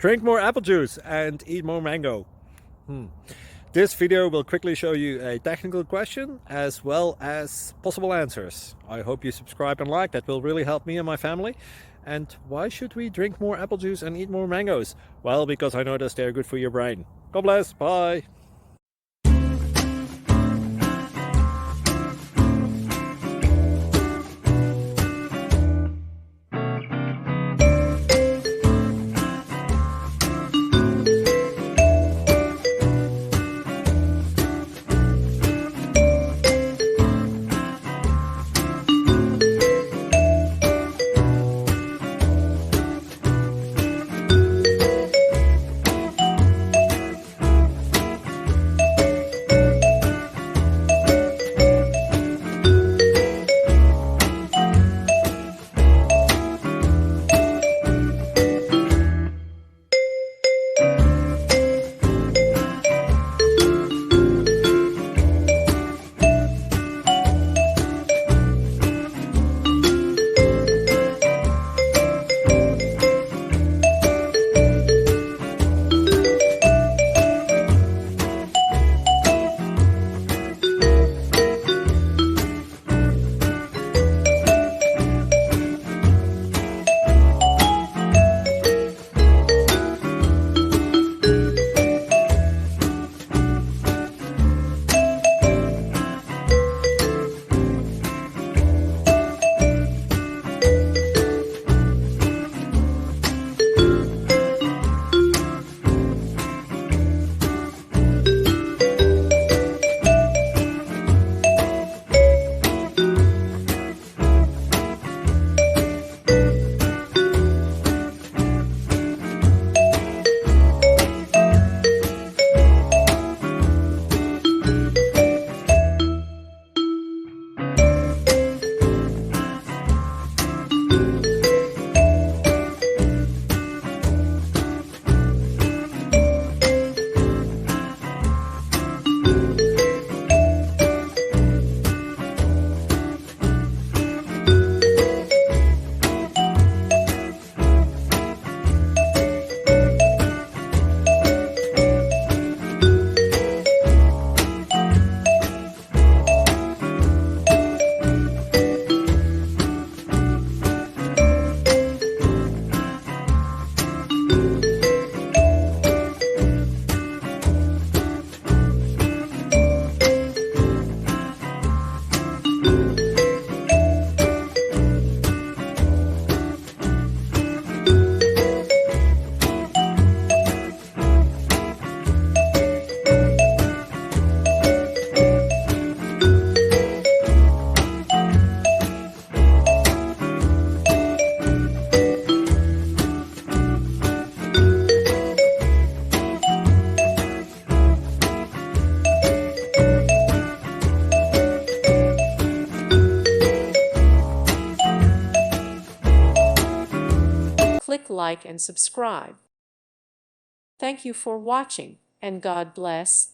Drink more apple juice and eat more mango. This video will quickly show you a technical question as well as possible answers. I hope you subscribe and like, that will really help me and my family. And why should we drink more apple juice and eat more mangoes? Well, because I noticed they're good for your brain. God bless, bye! Click like and subscribe. Thank you for watching, and God bless.